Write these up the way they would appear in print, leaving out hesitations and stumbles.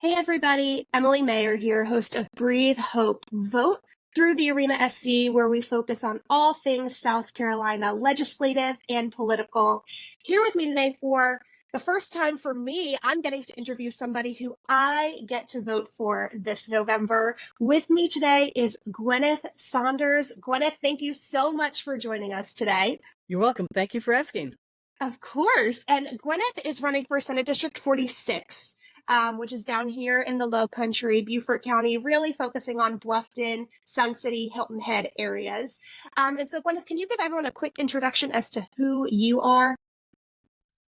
Hey everybody, Emily Mayer here, host of Breathe, Hope, Vote through the Arena SC, where we focus on all things South Carolina legislative and political. Here with me today for the first time for me, I'm getting to interview somebody who I get to vote for this November. With me today is Gwyneth Saunders. Gwyneth, thank you so much for joining us today. You're welcome. Thank you for asking. Of course. And Gwyneth is running for Senate District 46, which is down here in the Low Country, Beaufort County, really focusing on Bluffton, Sun City, Hilton Head areas. And so, Gwyneth, can you give everyone a quick introduction as to who you are?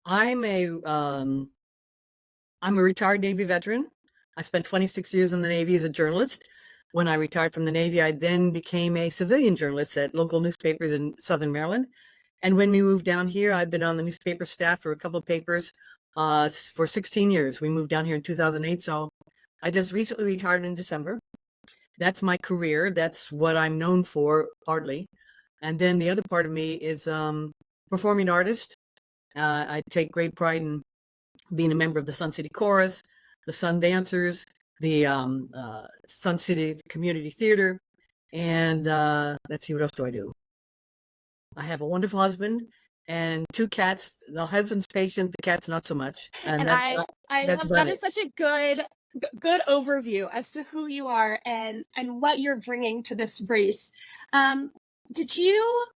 I'm a retired Navy veteran. I spent 26 years in the Navy as a journalist. When I retired from the Navy, I then became a civilian journalist at local newspapers in Southern Maryland. And when we moved down here, I've been on the newspaper staff for a couple of papers for 16 years. We moved down here in 2008, so I just recently retired in December. That's my career. That's what I'm known for, partly. And then the other part of me is performing artist. I take great pride in being a member of the Sun City Chorus, the Sun Dancers, the Sun City Community Theater, and let's see, what else do I do? I have a wonderful husband and two cats. The husband's patient, the cat's not so much. And I That's love about that it. is such a good overview as to who you are and what you're bringing to this race. Did you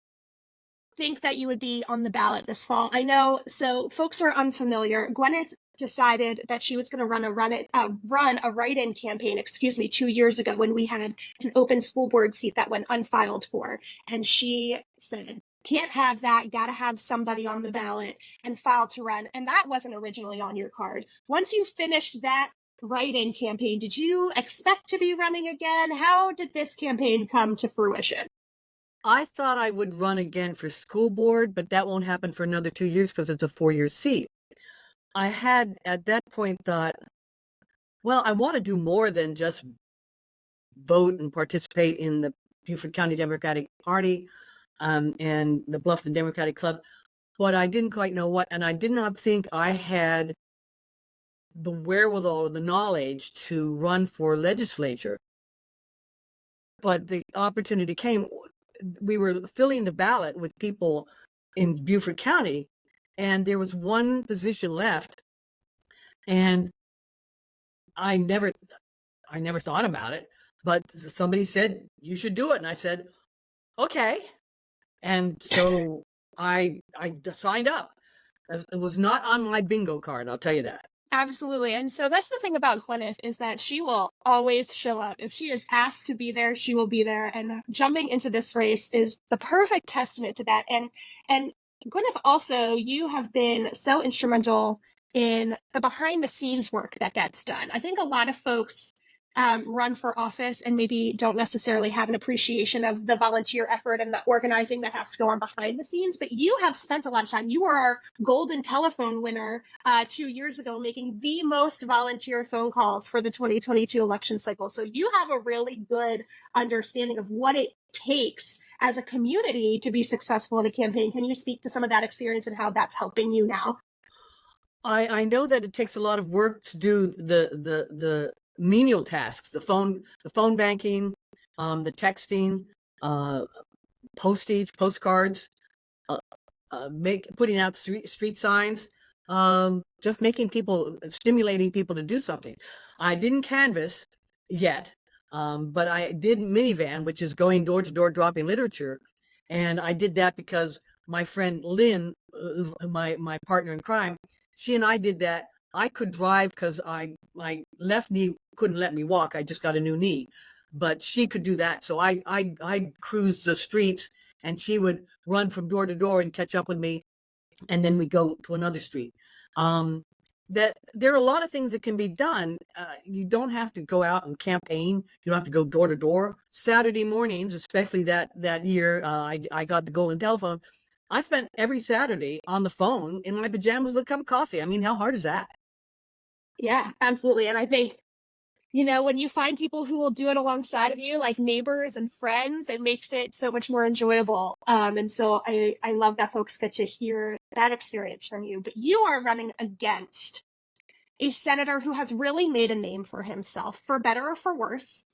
think that you would be on the ballot this fall? I know, so folks are unfamiliar. Gwyneth decided that she was going to run a write-in campaign, 2 years ago when we had an open school board seat that went unfiled for, and she said, "Can't have that. Got to have somebody on the ballot," and filed to run. And that wasn't originally on your card. Once you finished that write-in campaign, did you expect to be running again? How did this campaign come to fruition? I thought I would run again for school board, but that won't happen for another 2 years because it's a 4-year seat. I had at that point thought, well, I want to do more than just vote and participate in the Beaufort County Democratic Party and the Bluffton Democratic Club, but I didn't quite know what, and I did not think I had the wherewithal or the knowledge to run for legislature. But the opportunity came. We were filling the ballot with people in Beaufort County, and there was one position left, and I never thought about it, but somebody said you should do it, and I said okay, and so I signed up. It was not on my bingo card, I'll tell you that. Absolutely. And so that's the thing about Gwyneth is that she will always show up. If she is asked to be there, she will be there. And jumping into this race is the perfect testament to that. And Gwyneth, also, you have been so instrumental in the behind the scenes work that gets done. I think a lot of folks run for office and maybe don't necessarily have an appreciation of the volunteer effort and the organizing that has to go on behind the scenes. But you have spent a lot of time. You were our golden telephone winner 2 years ago, making the most volunteer phone calls for the 2022 election cycle. So you have a really good understanding of what it takes as a community to be successful in a campaign. Can you speak to some of that experience and how that's helping you now? I know that it takes a lot of work to do the menial tasks, the phone banking, the texting, postage, postcards, uh, putting out street signs, just stimulating people to do something. I didn't canvass yet, but I did minivan, which is going door to door dropping literature, and I did that because my friend Lynn, my partner in crime, she and I did that. I could drive because my left knee couldn't let me walk. I just got a new knee, but she could do that. So I cruised the streets, and she would run from door to door and catch up with me, and then we go to another street. That there are a lot of things that can be done. You don't have to go out and campaign. You don't have to go door to door. Saturday mornings, especially that year, I got the golden telephone. I spent every Saturday on the phone in my pajamas with a cup of coffee. I mean, how hard is that? Yeah, absolutely. And I think, when you find people who will do it alongside of you, like neighbors and friends, it makes it so much more enjoyable. And so I love that folks get to hear that experience from you. But you are running against a senator who has really made a name for himself, for better or for worse,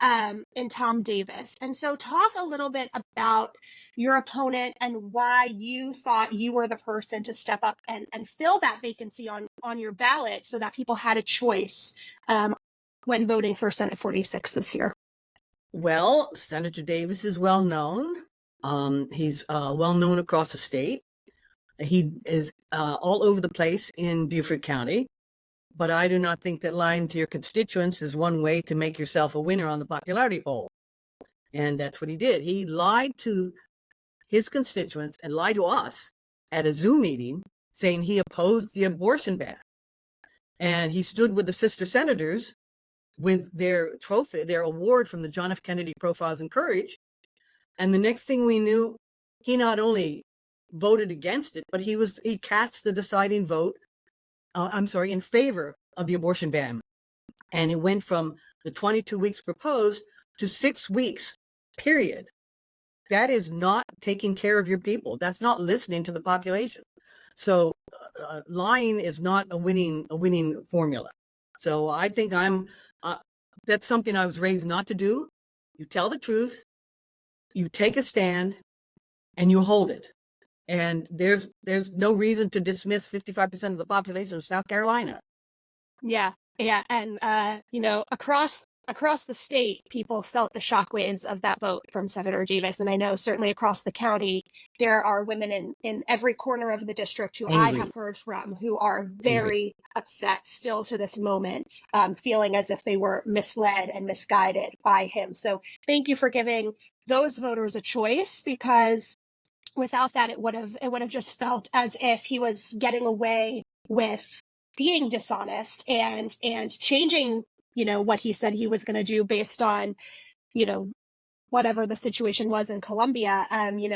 in Tom Davis. And so talk a little bit about your opponent and why you thought you were the person to step up and fill that vacancy on your ballot so that people had a choice when voting for Senate 46 this year. Well, Senator Davis is well known. He's well known across the state. He is all over the place in Beaufort County. But I do not think that lying to your constituents is one way to make yourself a winner on the popularity poll. And that's what he did. He lied to his constituents and lied to us at a Zoom meeting saying he opposed the abortion ban. And he stood with the sister senators with their trophy, their award from the John F. Kennedy Profiles in Courage. And the next thing we knew, he not only voted against it, but he cast the deciding vote in favor of the abortion ban. And it went from the 22 weeks proposed to 6 weeks, period. That is not taking care of your people. That's not listening to the population. So lying is not a winning formula. So I think that's something I was raised not to do. You tell the truth, you take a stand, and you hold it. And there's no reason to dismiss 55% of the population of South Carolina. Yeah. And, across the state, people felt the shockwaves of that vote from Senator Davis. And I know certainly across the county, there are women in every corner of the district who I have heard from who are very upset still to this moment, feeling as if they were misled and misguided by him. So thank you for giving those voters a choice, because without that, it would have just felt as if he was getting away with being dishonest and changing, what he said he was going to do based on, whatever the situation was in Columbia.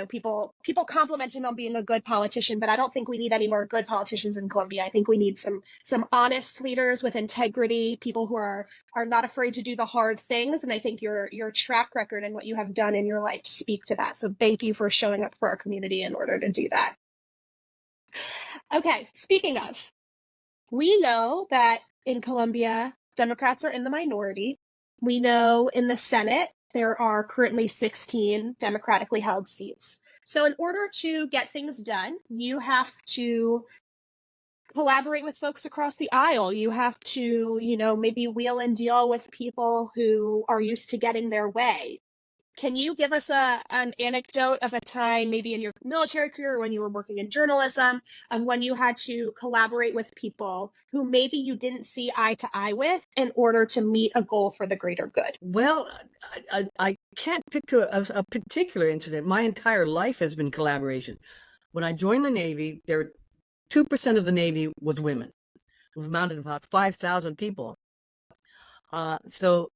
People compliment him on being a good politician, but I don't think we need any more good politicians in Columbia. I think we need some honest leaders with integrity, people who are not afraid to do the hard things. And I think your track record and what you have done in your life speak to that. So thank you for showing up for our community in order to do that. Okay, speaking of, we know that in Columbia, Democrats are in the minority. We know in the Senate, there are currently 16 democratically held seats. So in order to get things done, you have to collaborate with folks across the aisle. You have to, maybe wheel and deal with people who are used to getting their way. Can you give us an anecdote of a time, maybe in your military career, when you were working in journalism, and when you had to collaborate with people who maybe you didn't see eye to eye with in order to meet a goal for the greater good? Well, I can't pick a particular incident. My entire life has been collaboration. When I joined the Navy, 2% of the Navy was women. We've amounted to about 5,000 people. So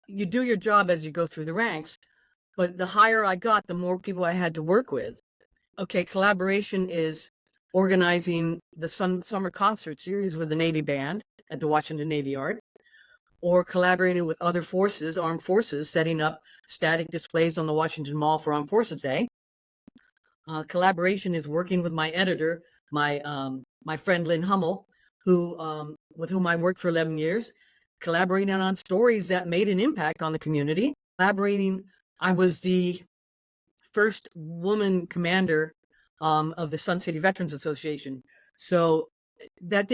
you do your job as you go through the ranks. But the higher I got, the more people I had to work with. Okay, collaboration is organizing the summer concert series with the Navy Band at the Washington Navy Yard, or collaborating with other forces, armed forces, setting up static displays on the Washington Mall for Armed Forces Day. Collaboration is working with my editor, my friend Lynn Hummel, with whom I worked for 11 years, collaborating on stories that made an impact on the community. I was the first woman commander of the Sun City Veterans Association. So that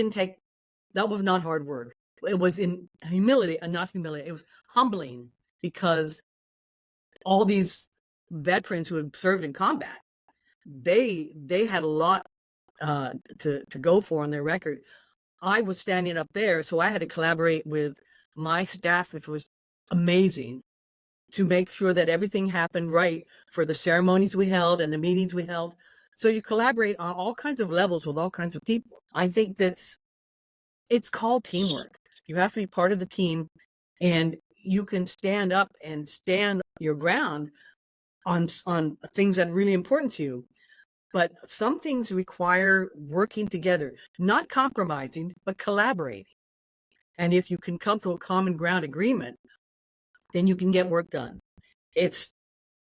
was not hard work. It was in humility, and not humility. It was humbling, because all these veterans who had served in combat, they had a lot to go for on their record. I was standing up there, so I had to collaborate with my staff, which was amazing, to make sure that everything happened right for the ceremonies we held and the meetings we held. So you collaborate on all kinds of levels with all kinds of people. I think it's called teamwork. You have to be part of the team, and you can stand up and stand your ground on things that are really important to you. But some things require working together, not compromising, but collaborating. And if you can come to a common ground agreement, then you can get work done. It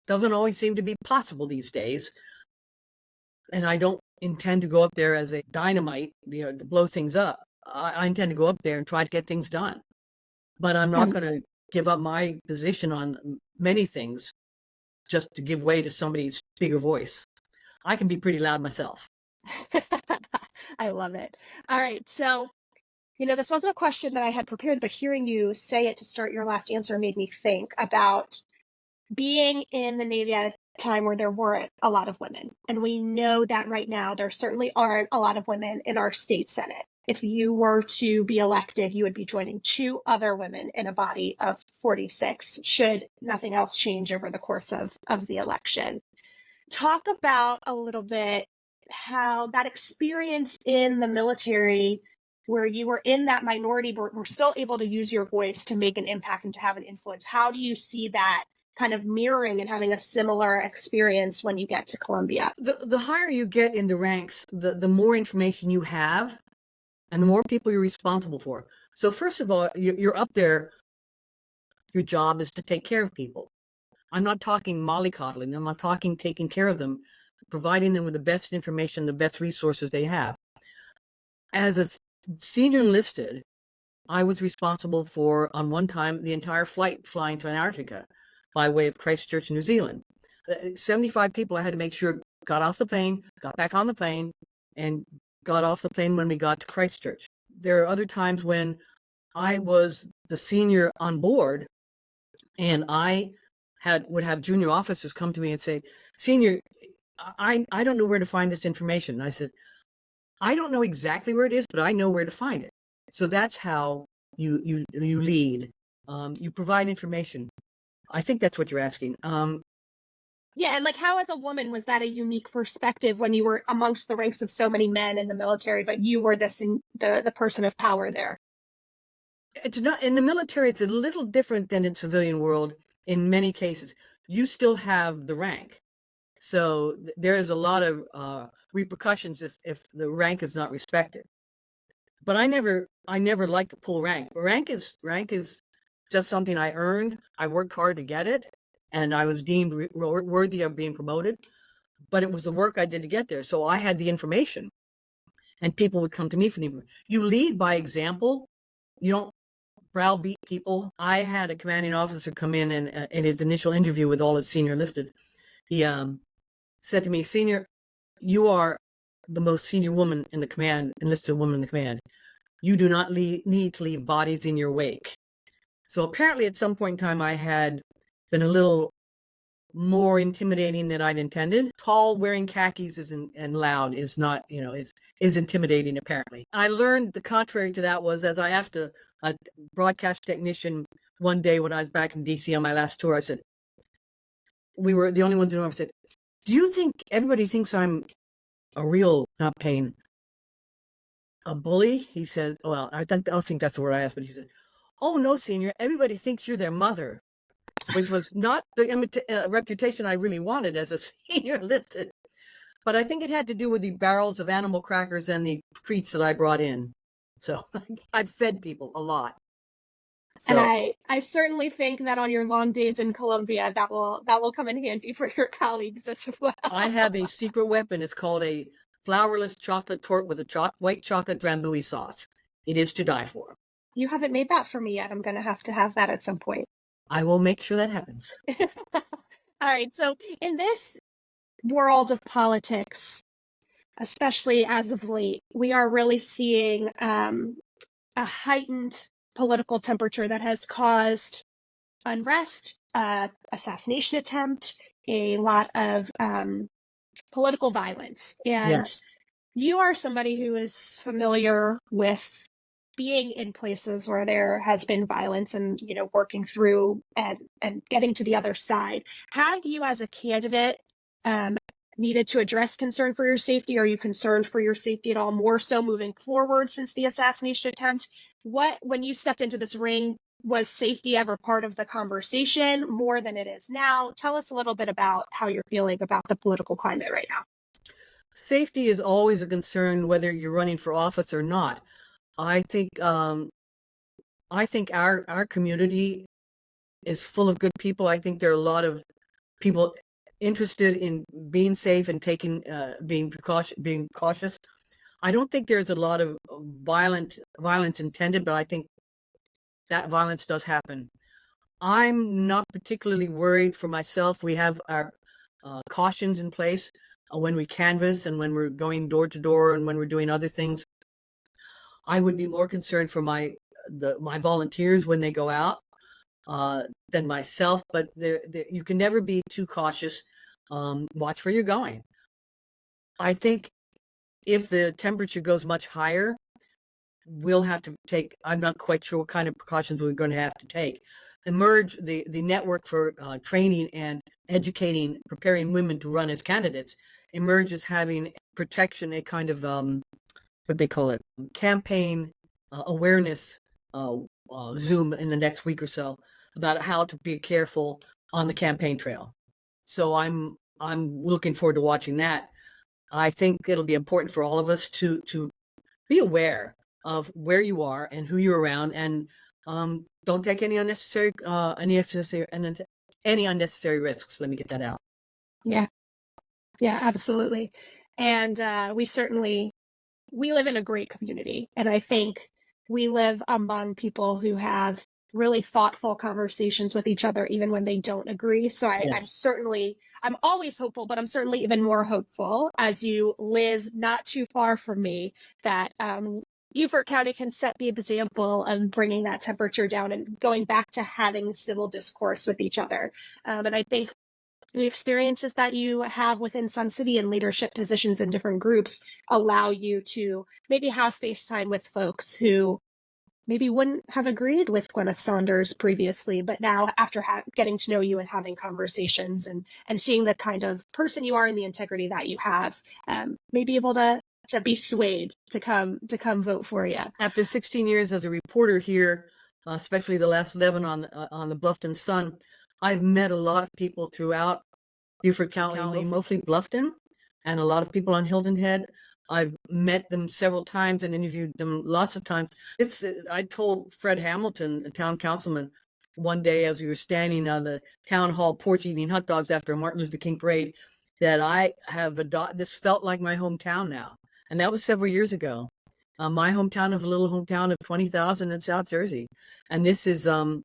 doesn't always seem to be possible these days. And I don't intend to go up there as a dynamite, to blow things up. I intend to go up there and try to get things done. But I'm not Um, going to give up my position on many things just to give way to somebody's bigger voice. I can be pretty loud myself. I love it. All right. So, this wasn't a question that I had prepared, but hearing you say it to start your last answer made me think about being in the Navy at a time where there weren't a lot of women. And we know that right now there certainly aren't a lot of women in our state Senate. If you were to be elected, you would be joining two other women in a body of 46, should nothing else change over the course of the election. Talk about a little bit how that experience in the military, where you were in that minority but were still able to use your voice to make an impact and to have an influence. How do you see that kind of mirroring and having a similar experience when you get to Columbia? The higher you get in the ranks, the more information you have and the more people you're responsible for. So first of all, you're up there. Your job is to take care of people. I'm not talking mollycoddling. I'm not talking taking care of them, providing them with the best information, the best resources they have. As a senior enlisted, I was responsible for, on one time, the entire flight flying to Antarctica by way of Christchurch, New Zealand. 75 people I had to make sure got off the plane, got back on the plane, and got off the plane when we got to Christchurch. There are other times when I was the senior on board, and I would have junior officers come to me and say, "Senior, I don't know where to find this information." And I said, "I don't know exactly where it is, but I know where to find it." So that's how you lead. You provide information. I think that's what you're asking. Yeah, and like how as a woman was that a unique perspective when you were amongst the ranks of so many men in the military, but you were the person of power there? It's not in the military. It's a little different than in civilian world. In many cases, you still have the rank, so there is a lot of repercussions if the rank is not respected. But I never like to pull rank. Rank is just something I earned. I worked hard to get it, and I was deemed worthy of being promoted. But it was the work I did to get there. So I had the information, and people would come to me for the information. You lead by example. You don't browbeat people. I had a commanding officer come in, and in his initial interview with all his senior enlisted, he said to me, "Senior, you are the most senior woman in the command, enlisted woman in the command. You do not need to leave bodies in your wake." So apparently at some point in time, I had been a little more intimidating than I'd intended. Tall, wearing khakis and loud is not, is intimidating, apparently. I learned the contrary to that was, as I asked a broadcast technician one day when I was back in DC on my last tour, I said, we were the only ones in the room. I said, "Do you think everybody thinks I'm a real, not pain, a bully?" He said, "Well, I don't think that's the word I asked," but he said, "Oh, no, senior, everybody thinks you're their mother," which was not the reputation I really wanted as a senior enlisted. But I think it had to do with the barrels of animal crackers and the treats that I brought in. So I've fed people a lot. And So I certainly think that on your long days in Columbia, that will come in handy for your colleagues as well. I have a secret weapon. It's called a flourless chocolate torte with a white chocolate drambuie sauce. It is to die for. You haven't made that for me yet. I'm going to have that at some point. I will make sure that happens. All right. So in this world of politics, especially as of late, we are really seeing a heightened political temperature that has caused unrest, assassination attempt, a lot of political violence. And Yes. you are somebody who is familiar with being in places where there has been violence and, working through and getting to the other side. Have you as a candidate um, needed to address concern for your safety? Are you concerned for your safety at all, more so moving forward since the assassination attempt? When you stepped into this ring, was safety ever part of the conversation more than it is now? Tell us a little bit about how you're feeling about the political climate right now. Safety is always a concern whether you're running for office or not. I think our community is full of good people. I think there are a lot of people interested in being safe and being cautious. I don't think there's a lot of violence intended, but I think that violence does happen. I'm not particularly worried for myself. We have our cautions in place when we canvass and when we're going door to door and when we're doing other things. I would be more concerned for my volunteers when they go out than myself. But you can never be too cautious. Watch where you're going. I think if the temperature goes much higher, we'll have to take, I'm not quite sure what kind of precautions we're going to have to take. The network for training and educating, preparing women to run as candidates, emerge as having protection, a kind of, what they call it, campaign awareness Zoom in the next week or so about how to be careful on the campaign trail. So I'm looking forward to watching that. I think it'll be important for all of us to be aware of where you are and who you're around, and don't take any unnecessary risks. Let me get that out. Yeah, yeah, absolutely. And we live in a great community, and I think we live among people who have really thoughtful conversations with each other, even when they don't agree. So Yes. I'm always hopeful, but I'm certainly even more hopeful as you live not too far from me that Beaufort County can set the example of bringing that temperature down and going back to having civil discourse with each other. And I think the experiences that you have within Sun City and leadership positions in different groups allow you to maybe have FaceTime with folks who maybe wouldn't have agreed with Gwyneth Saunders previously, but now after getting to know you and having conversations and seeing the kind of person you are and the integrity that you have, may be able to be swayed to come vote for you. After 16 years as a reporter here, especially the last 11 on the Bluffton Sun, I've met a lot of people throughout Beaufort County, mostly Bluffton, and a lot of people on Hilton Head. I've met them several times and interviewed them lots of times. I told Fred Hamilton, the town councilman, one day as we were standing on the town hall porch eating hot dogs after a Martin Luther King parade, that I have this felt like my hometown now. And that was several years ago. My hometown is a little hometown of 20,000 in South Jersey. And this is now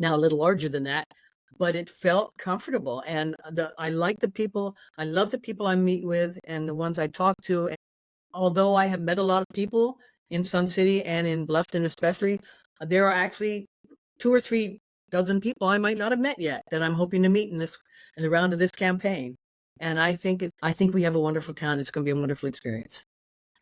a little larger than that, but it felt comfortable. And I like the people. I love the people I meet with and the ones I talk to. And although I have met a lot of people in Sun City and in Bluffton especially, there are actually 2 or 3 dozen people I might not have met yet that I'm hoping to meet in the round of this campaign. And I think we have a wonderful town. It's going to be a wonderful experience.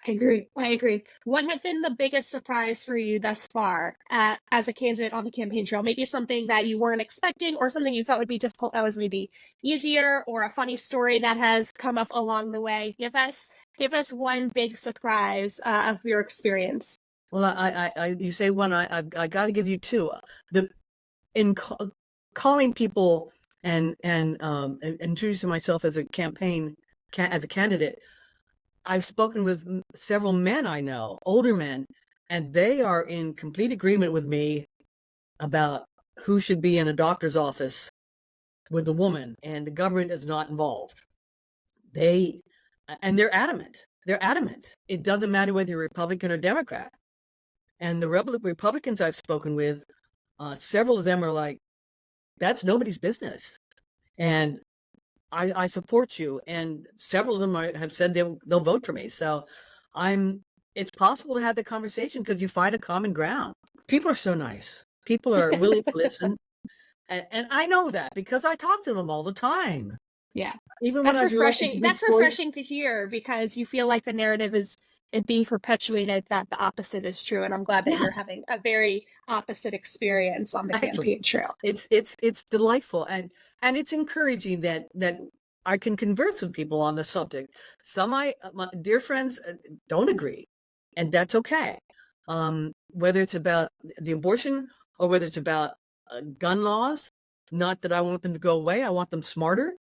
I agree. I agree. What has been the biggest surprise for you thus far as a candidate on the campaign trail? Maybe something that you weren't expecting or something you thought would be difficult that was maybe easier, or a funny story that has come up along the way. Give us one big surprise of your experience. Well, you say one, I got to give you two. In calling people and introducing myself as a as a candidate, I've spoken with several men I know, older men, and they are in complete agreement with me about who should be in a doctor's office with a woman, and the government is not involved. They're adamant. They're adamant. It doesn't matter whether you're Republican or Democrat. And the Republicans I've spoken with, several of them are like, that's nobody's business. And I support you. And several of them have said they'll vote for me. So it's possible to have the conversation because you find a common ground. People are so nice. People are willing to listen. And I know that because I talk to them all the time. Yeah. Even That's when I was refreshing. That's refreshing to hear because you feel like the narrative is being perpetuated that the opposite is true. And I'm glad that you're having a very opposite experience on the campaign trail. It's delightful and it's encouraging that I can converse with people on the subject. Some my dear friends don't agree, and that's okay. Whether it's about the abortion or whether it's about gun laws, not that I want them to go away. I want them smarter.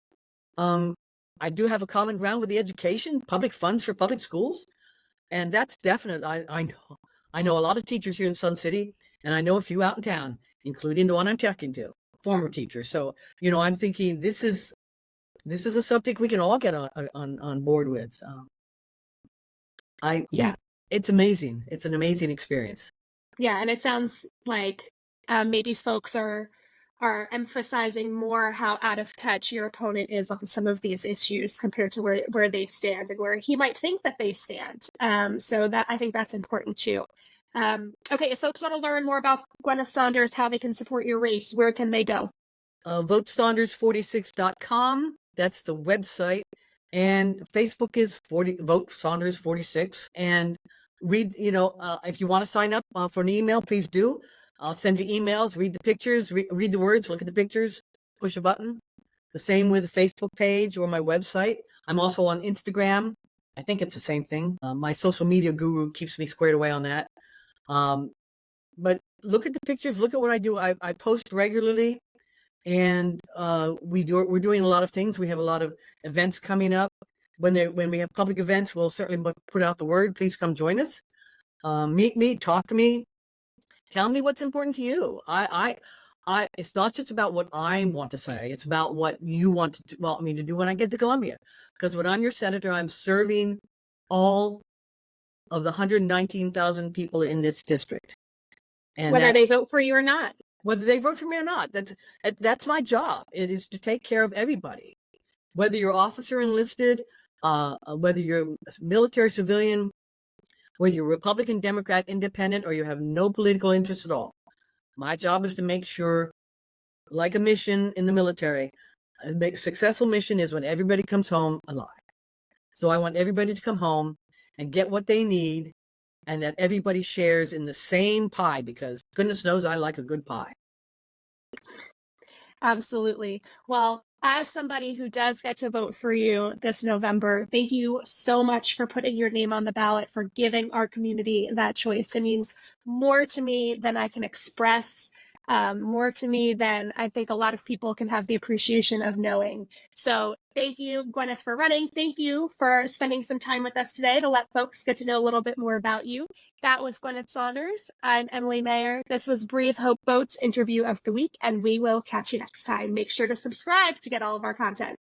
I do have a common ground with the education, public funds for public schools. And that's definite. I know a lot of teachers here in Sun City, and I know a few out in town, including the one I'm talking to, former teacher. So, I'm thinking this is a subject we can all get on board with. Yeah, it's amazing. It's an amazing experience. Yeah, and it sounds like maybe folks are emphasizing more how out of touch your opponent is on some of these issues compared to where they stand and where he might think that they stand. So that I think that's important too. Okay, if folks want to learn more about Gwyneth Saunders, how they can support your race, where can they go? VoteSaunders46.com. That's the website. And Facebook is Vote Saunders 46. And read, if you want to sign up for an email, please do. I'll send you emails, read the pictures, read the words, look at the pictures, push a button. The same with the Facebook page or my website. I'm also on Instagram. I think it's the same thing. My social media guru keeps me squared away on that. But look at the pictures, look at what I do. I post regularly. And we're doing a lot of things. We have a lot of events coming up. When we have public events, we'll certainly put out the word. Please come join us. Meet me, talk to me, tell me what's important to you. It's not just about what I want to say. It's about what you want me to do when I get to Columbia. Because when I'm your senator, I'm serving all of the 119,000 people in this district. And whether they vote for you or not. Whether they vote for me or not, that's my job. It is to take care of everybody, whether you're officer enlisted, whether you're military civilian, whether you're Republican, Democrat, Independent, or you have no political interest at all. My job is to make sure, like a mission in the military, a successful mission is when everybody comes home alive. So I want everybody to come home and get what they need, and that everybody shares in the same pie, because goodness knows I like a good pie. Absolutely. Well, as somebody who does get to vote for you this November, thank you so much for putting your name on the ballot, for giving our community that choice. It means more to me than I can express, more to me than I think a lot of people can have the appreciation of knowing. So thank you, Gwyneth, for running. Thank you for spending some time with us today to let folks get to know a little bit more about you. That was Gwyneth Saunders. I'm Emily Mayer. This was Breathe Hope Votes Interview of the Week, and we will catch you next time. Make sure to subscribe to get all of our content.